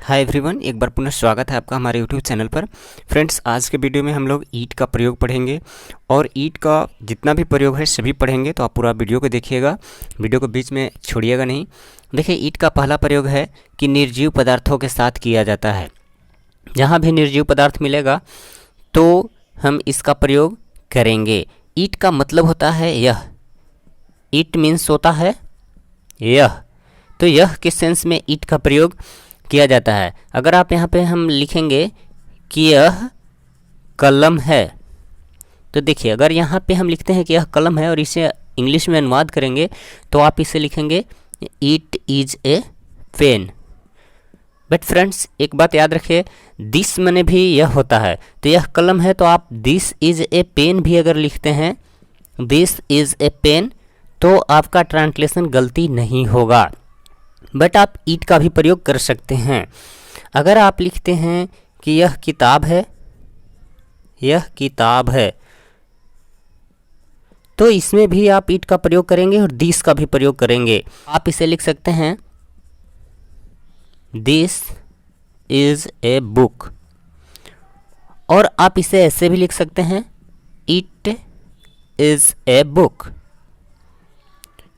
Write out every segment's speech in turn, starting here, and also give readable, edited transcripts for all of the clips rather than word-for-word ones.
Hi everyone, एक बार पुनः स्वागत है आपका हमारे यूट्यूब चैनल पर। फ्रेंड्स, आज के वीडियो में हम लोग ईट का प्रयोग पढ़ेंगे और ईट का जितना भी प्रयोग है सभी पढ़ेंगे। तो आप पूरा वीडियो को देखिएगा, वीडियो को बीच में छोड़िएगा नहीं। देखिए, ईट का पहला प्रयोग है कि निर्जीव पदार्थों के साथ किया जाता है। जहाँ भी निर्जीव पदार्थ मिलेगा तो हम इसका प्रयोग करेंगे। ईट का मतलब होता है यह। ईट मीन्स होता है यह। तो यह किस सेंस में ईट का प्रयोग किया जाता है। अगर आप यहाँ पे हम लिखेंगे कि यह कलम है, तो देखिए, अगर यहाँ पे हम लिखते हैं कि यह कलम है और इसे इंग्लिश में अनुवाद करेंगे तो आप इसे लिखेंगे it is a pen. But friends, एक बात याद रखिए, दिस मने भी यह होता है। तो यह कलम है तो आप दिस इज़ ए पेन भी अगर लिखते हैं, दिस इज़ ए पेन, तो आपका ट्रांसलेशन गलती नहीं होगा। बट आप ईट का भी प्रयोग कर सकते हैं। अगर आप लिखते हैं कि यह किताब है, यह किताब है, तो इसमें भी आप ईट का प्रयोग करेंगे और दिस का भी प्रयोग करेंगे। आप इसे लिख सकते हैं दिस इज ए बुक, और आप इसे ऐसे भी लिख सकते हैं इट इज ए बुक।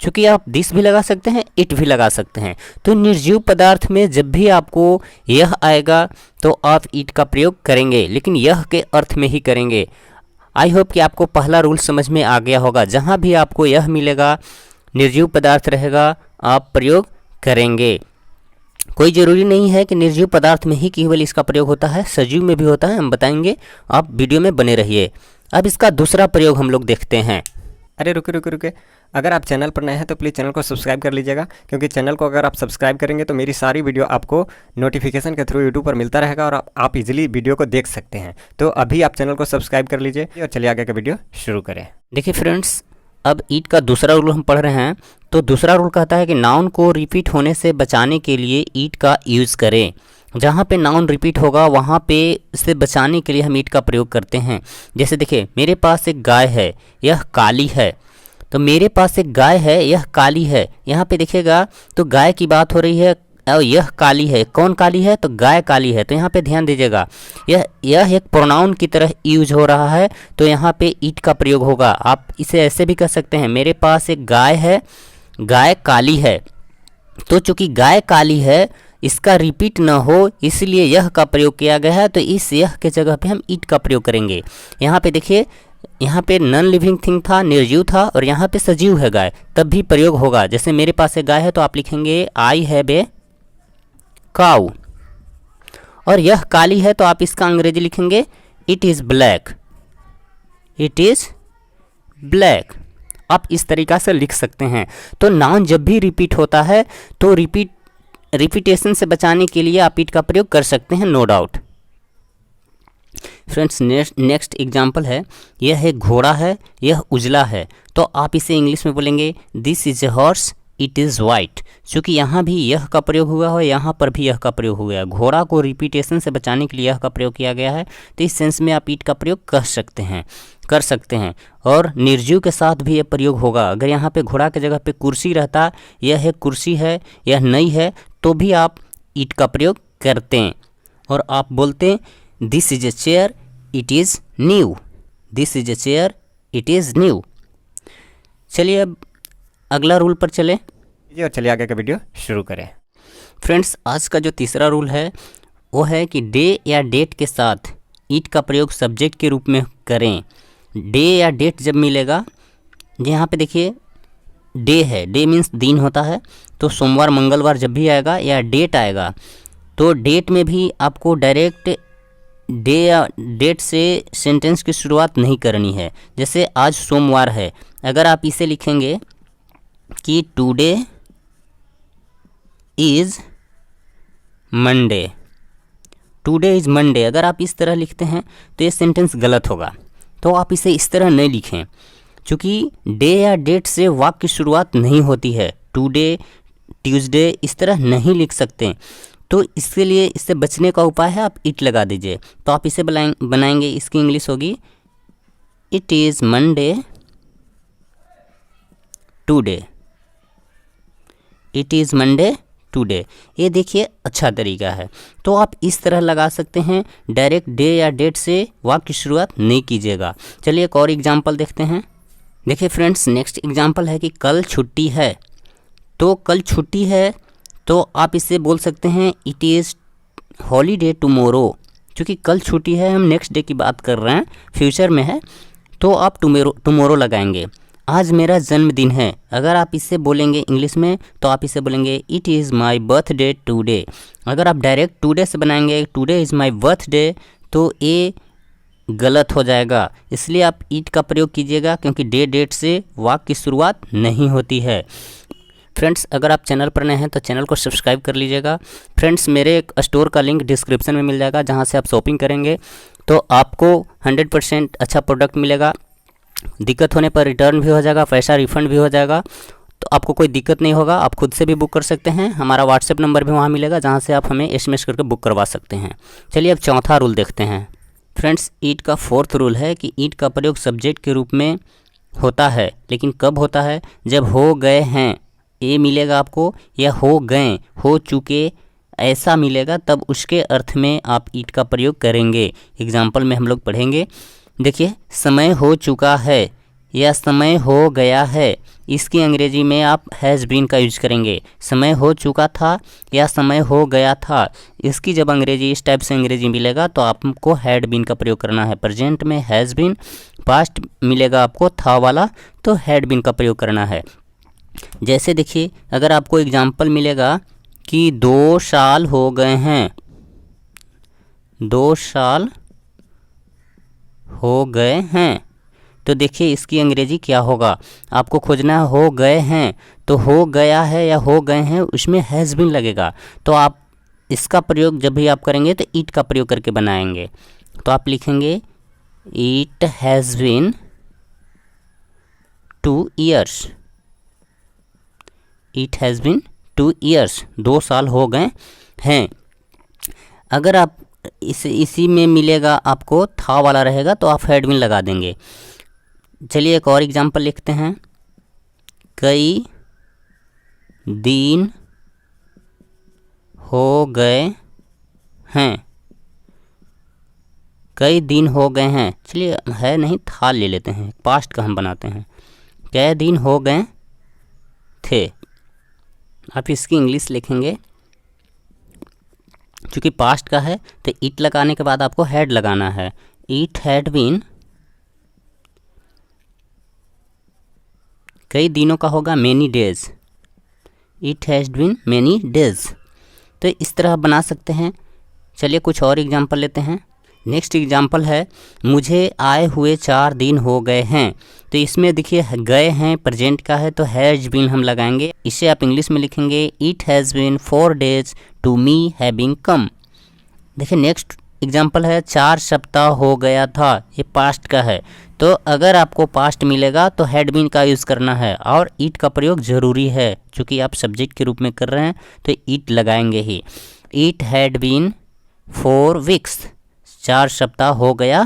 चूँकि आप दिस भी लगा सकते हैं, इट भी लगा सकते हैं। तो निर्जीव पदार्थ में जब भी आपको यह आएगा तो आप इट का प्रयोग करेंगे, लेकिन यह के अर्थ में ही करेंगे। आई होप कि आपको पहला रूल समझ में आ गया होगा। जहाँ भी आपको यह मिलेगा, निर्जीव पदार्थ रहेगा, आप प्रयोग करेंगे। कोई ज़रूरी नहीं है कि निर्जीव पदार्थ में ही केवल इसका प्रयोग होता है, सजीव में भी होता है, हम बताएंगे। आप वीडियो में बने रहिए। अब इसका दूसरा प्रयोग हम लोग देखते हैं। अरे रुके, अगर आप चैनल पर नए हैं तो प्लीज़ चैनल को सब्सक्राइब कर लीजिएगा, क्योंकि चैनल को अगर आप सब्सक्राइब करेंगे तो मेरी सारी वीडियो आपको नोटिफिकेशन के थ्रू यूट्यूब पर मिलता रहेगा और आप इजीली वीडियो को देख सकते हैं। तो अभी आप चैनल को सब्सक्राइब कर लीजिए और चलिए आगे का वीडियो शुरू करें। देखिए फ्रेंड्स, अब ईट का दूसरा रूल हम पढ़ रहे हैं। तो दूसरा रूल कहता है कि नाउन को रिपीट होने से बचाने के लिए ईट का यूज़ करें। जहाँ पे नाउन रिपीट होगा वहाँ पे से बचाने के लिए हम ईट का प्रयोग करते हैं। जैसे देखिए, मेरे पास एक गाय है, यह काली है। तो मेरे पास एक गाय है, यह काली है। यहाँ पे देखिएगा तो गाय की बात हो रही है और यह काली है। कौन काली है? तो गाय काली है। तो यहाँ पे ध्यान दीजिएगा, यह एक प्रोनाउन की तरह यूज हो रहा है, तो यहाँ पे ईट का प्रयोग होगा। आप इसे ऐसे भी कह सकते हैं, मेरे पास एक गाय है, गाय काली है। तो चूंकि गाय काली है, इसका रिपीट न हो इसलिए यह का प्रयोग किया गया है। तो इस यह के जगह पे हम ईट का प्रयोग करेंगे। यहाँ पे देखिए, यहाँ पे नॉन लिविंग थिंग था, निर्जीव था, और यहाँ पे सजीव है गाय, तब भी प्रयोग होगा। जैसे मेरे पास एक गाय है तो आप लिखेंगे आई हैव ए काऊ, और यह काली है तो आप इसका अंग्रेजी लिखेंगे it is black, it is black. आप इस तरीक़ा से लिख सकते हैं। तो नाउन जब भी रिपीट होता है तो रिपीटेशन से बचाने के लिए आप इट का प्रयोग कर सकते हैं, no doubt. Friends, next example है, यह एक घोड़ा है, यह उजला है। तो आप इसे इंग्लिश में बोलेंगे this is a horse, it is white. चूँकि यहाँ भी यह का प्रयोग हुआ है, यहाँ पर भी यह का प्रयोग हुआ है। घोड़ा को रिपीटेशन से बचाने के लिए यह का प्रयोग किया गया है। तो इस सेंस में आप ईट का प्रयोग कर सकते हैं। और निर्जीव के साथ भी यह प्रयोग होगा। अगर यहाँ पे घोड़ा के जगह पे कुर्सी रहता, यह एक कुर्सी है, यह नई है, तो भी आप ईट का प्रयोग करते हैं। और आप बोलते हैं this is a chair, it is new, this is a chair, it is new. चलिए अब अगला रूल पर चले और चलिए आगे का वीडियो शुरू करें। फ्रेंड्स, आज का जो तीसरा रूल है वो है कि डे या डेट के साथ ईट का प्रयोग सब्जेक्ट के रूप में करें। डे या डेट जब मिलेगा, यहाँ पे देखिए डे है, डे मीन्स दिन होता है। तो सोमवार मंगलवार जब भी आएगा या डेट आएगा, तो डेट में भी आपको डायरेक्ट डे या डेट से सेंटेंस की शुरुआत नहीं करनी है। जैसे आज सोमवार है, अगर आप इसे लिखेंगे कि today is Monday, today is Monday, अगर आप इस तरह लिखते हैं तो ये सेंटेंस गलत होगा। तो आप इसे इस तरह नहीं लिखें, क्योंकि डे या डेट से वाक्य की शुरुआत नहीं होती है। टुडे, ट्यूसडे, इस तरह नहीं लिख सकते। तो इसके लिए, इससे बचने का उपाय है, आप इट लगा दीजिए। तो आप इसे बनाएंगे, इसकी इंग्लिश होगी it is Monday today, it is Monday today. ये देखिए अच्छा तरीका है। तो आप इस तरह लगा सकते हैं, डायरेक्ट डे या डेट से वाक्य की शुरुआत नहीं कीजिएगा। चलिए एक और एग्जाम्पल देखते हैं। देखिए फ्रेंड्स, नेक्स्ट एग्जाम्पल है कि कल छुट्टी है। तो कल छुट्टी है तो आप इससे बोल सकते हैं इट इज़ हॉलीडे टुमोरो। क्योंकि कल छुट्टी है, हम नेक्स्ट डे की बात कर रहे हैं, फ्यूचर में है, तो आप टुमोरो लगाएंगे। आज मेरा जन्मदिन है, अगर आप इससे बोलेंगे इंग्लिश में तो आप इससे बोलेंगे it is my birthday today. अगर आप डायरेक्ट टुडे से बनाएंगे टुडे इज़ माई बर्थडे तो ये गलत हो जाएगा, इसलिए आप इट का प्रयोग कीजिएगा, क्योंकि डे डेट से वाक्य की शुरुआत नहीं होती है। फ्रेंड्स, अगर आप चैनल पर नए हैं तो चैनल को सब्सक्राइब कर लीजिएगा। फ्रेंड्स, मेरे एक स्टोर का लिंक डिस्क्रिप्शन में मिल जाएगा, जहां से आप शॉपिंग करेंगे तो आपको 100% अच्छा प्रोडक्ट मिलेगा। दिक्कत होने पर रिटर्न भी हो जाएगा, पैसा रिफंड भी हो जाएगा, तो आपको कोई दिक्कत नहीं होगा। आप खुद से भी बुक कर सकते हैं। हमारा व्हाट्सएप नंबर भी वहाँ मिलेगा, जहाँ से आप हमें SMS करके बुक करवा सकते हैं। चलिए अब चौथा रूल देखते हैं। फ्रेंड्स, ईट का फोर्थ रूल है कि ईट का प्रयोग सब्जेक्ट के रूप में होता है, लेकिन कब होता है? जब हो गए हैं ये मिलेगा आपको, या हो गए, हो चुके ऐसा मिलेगा, तब उसके अर्थ में आप ईट का प्रयोग करेंगे। एग्जाम्पल में हम लोग पढ़ेंगे। देखिए, समय हो चुका है या समय हो गया है, इसकी अंग्रेजी में आप हैज़ बीन का यूज करेंगे। समय हो चुका था या समय हो गया था, इसकी जब अंग्रेजी इस टाइप से अंग्रेजी मिलेगा तो आपको हैड बीन का प्रयोग करना है। प्रेजेंट में हैज़ बीन, पास्ट मिलेगा आपको था वाला, तो हैड बीन का प्रयोग करना है। जैसे देखिए, अगर आपको एग्जाम्पल मिलेगा कि 2 साल हो गए हैं, 2 साल हो गए हैं, तो देखिए इसकी अंग्रेजी क्या होगा, आपको खोजना है। हो गए हैं तो हो गया है या हो गए हैं, उसमें हैज़ बीन लगेगा, तो आप इसका प्रयोग जब भी आप करेंगे तो ईट का प्रयोग करके बनाएंगे। तो आप लिखेंगे it has been 2 years, it has been 2 years, 2 साल हो गए हैं। अगर आप इसी में मिलेगा आपको था वाला रहेगा तो आप हैड बीन लगा देंगे। चलिए एक और एग्जांपल लिखते हैं। कई दिन हो गए हैं, कई दिन हो गए हैं। चलिए है नहीं था ले लेते हैं, पास्ट का हम बनाते हैं। कई दिन हो गए थे, आप इसकी इंग्लिश लिखेंगे। चूँकि पास्ट का है तो इट लगाने के बाद आपको हैड लगाना है। इट हैड बीन, कई दिनों का होगा many days, it has been many days. तो इस तरह बना सकते हैं। चलिए कुछ और एग्जांपल लेते हैं। नेक्स्ट एग्जांपल है, मुझे आए हुए 4 दिन हो गए हैं। तो इसमें देखिए गए हैं प्रेजेंट का है तो हैज़ बीन हम लगाएंगे। इसे आप इंग्लिश में लिखेंगे it has been 4 days to me having come. देखिए नेक्स्ट एग्जांपल है, 4 सप्ताह हो गया था, ये पास्ट का है, तो अगर आपको पास्ट मिलेगा तो हैड बीन का यूज़ करना है और ईट का प्रयोग ज़रूरी है। चूँकि आप सब्जेक्ट के रूप में कर रहे हैं तो ईट लगाएंगे ही। इट हैड बीन 4 weeks, 4 सप्ताह हो गया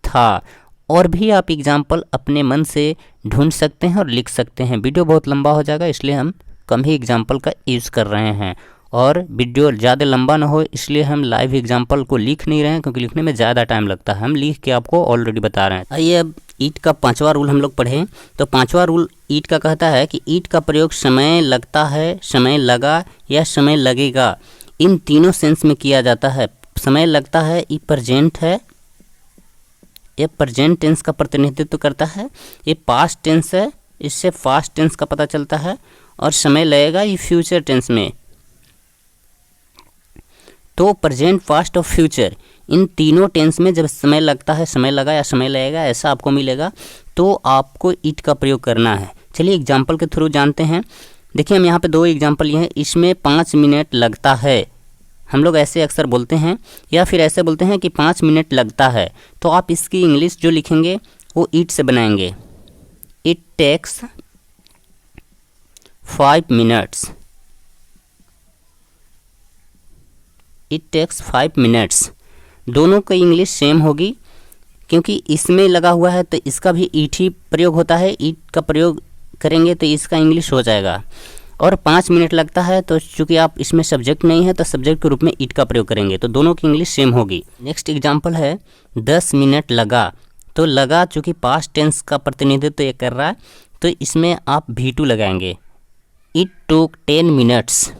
था। और भी आप एग्जाम्पल अपने मन से ढूंढ सकते हैं और लिख सकते हैं। वीडियो बहुत लंबा हो जाएगा, इसलिए हम कम ही एग्जाम्पल का यूज़ कर रहे हैं, और वीडियो ज़्यादा लंबा ना हो इसलिए हम लाइव एग्जाम्पल को लिख नहीं रहे हैं, क्योंकि लिखने में ज़्यादा टाइम लगता है। हम लिख के आपको ऑलरेडी बता रहे हैं। आइए अब ईट का 5वां रूल हम लोग पढ़ें। तो 5वां रूल ईट का कहता है कि ईट का प्रयोग समय लगता है, समय लगा या समय लगेगा, इन तीनों सेंस में किया जाता है। समय लगता है ये प्रेजेंट है, ये प्रेजेंट टेंस का प्रतिनिधित्व करता है। ये पास्ट टेंस है, इससे पास्ट टेंस का पता चलता है। और समय लगेगा ये फ्यूचर टेंस में। तो प्रेजेंट, पास्ट और फ्यूचर, इन तीनों टेंस में जब समय लगता है, समय लगा या समय लगेगा ऐसा आपको मिलेगा, तो आपको इट का प्रयोग करना है। चलिए एग्जाम्पल के थ्रू जानते हैं। देखिए हम यहाँ पे 2 एग्जाम्पल लिए हैं। इसमें 5 मिनट लगता है, हम लोग ऐसे अक्सर बोलते हैं, या फिर ऐसे बोलते हैं कि 5 मिनट लगता है। तो आप इसकी इंग्लिश जो लिखेंगे वो इट से बनाएंगे। It takes 5 minutes, it takes 5 minutes। दोनों का इंग्लिश सेम होगी, क्योंकि इसमें लगा हुआ है तो इसका भी ईट ही प्रयोग होता है। ईट का प्रयोग करेंगे तो इसका इंग्लिश हो जाएगा। और 5 मिनट लगता है, तो चूंकि आप इसमें सब्जेक्ट नहीं है तो सब्जेक्ट के रूप में इट का प्रयोग करेंगे, तो दोनों की इंग्लिश सेम होगी। नेक्स्ट एग्जाम्पल है 10 मिनट लगा। तो लगा चूंकि पास्ट टेंस का प्रतिनिधित्व ये कर रहा है, तो इसमें आप V2 लगाएंगे। इट टूक 10 मिनट्स,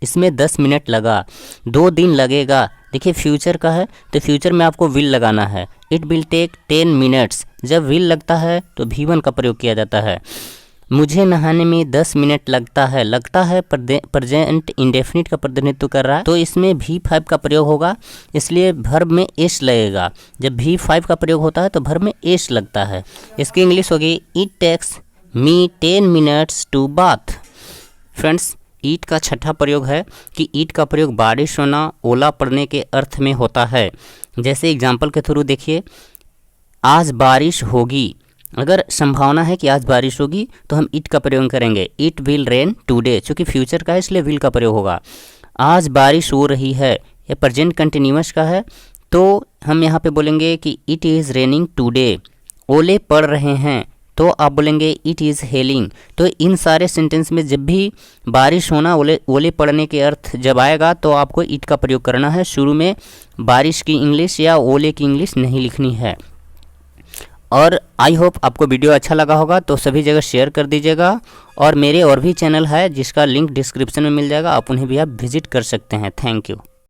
इसमें 10 मिनट लगा। 2 दिन लगेगा, देखिए फ्यूचर का है तो फ्यूचर में आपको विल लगाना है। इट विल टेक 10 मिनट्स, जब विल लगता है तो V1 का प्रयोग किया जाता है। मुझे नहाने में 10 मिनट लगता है, लगता है प्रेजेंट इंडेफिनिट का प्रतिनिधित्व कर रहा है, तो इसमें V5 का प्रयोग होगा, इसलिए वर्ब में एस लगेगा। जब V5 का प्रयोग होता है तो वर्ब में एस लगता है। इसकी इंग्लिश होगी it takes me 10 minutes to bath. Friends, ईट का छठा प्रयोग है कि ईट का प्रयोग बारिश होना, ओला पड़ने के अर्थ में होता है। जैसे एग्जाम्पल के थ्रू देखिए, आज बारिश होगी। अगर संभावना है कि आज बारिश होगी तो हम इट का प्रयोग करेंगे, इट विल रेन टुडे। चूँकि फ्यूचर का है इसलिए विल का प्रयोग होगा। आज बारिश हो रही है, ये प्रेजेंट कंटिन्यूअस का है, तो हम यहाँ पे बोलेंगे कि इट इज़ रेनिंग टुडे। ओले पड़ रहे हैं तो आप बोलेंगे इट इज़ हेलिंग। तो इन सारे सेंटेंस में जब भी बारिश होना, ओले पड़ने के अर्थ जब आएगा तो आपको इट का प्रयोग करना है। शुरू में बारिश की इंग्लिश या ओले की इंग्लिश नहीं लिखनी है। और आई होप आपको वीडियो अच्छा लगा होगा, तो सभी जगह शेयर कर दीजिएगा। और मेरे और भी चैनल है जिसका लिंक डिस्क्रिप्शन में मिल जाएगा, आप उन्हें भी आप विजिट कर सकते हैं। Thank you.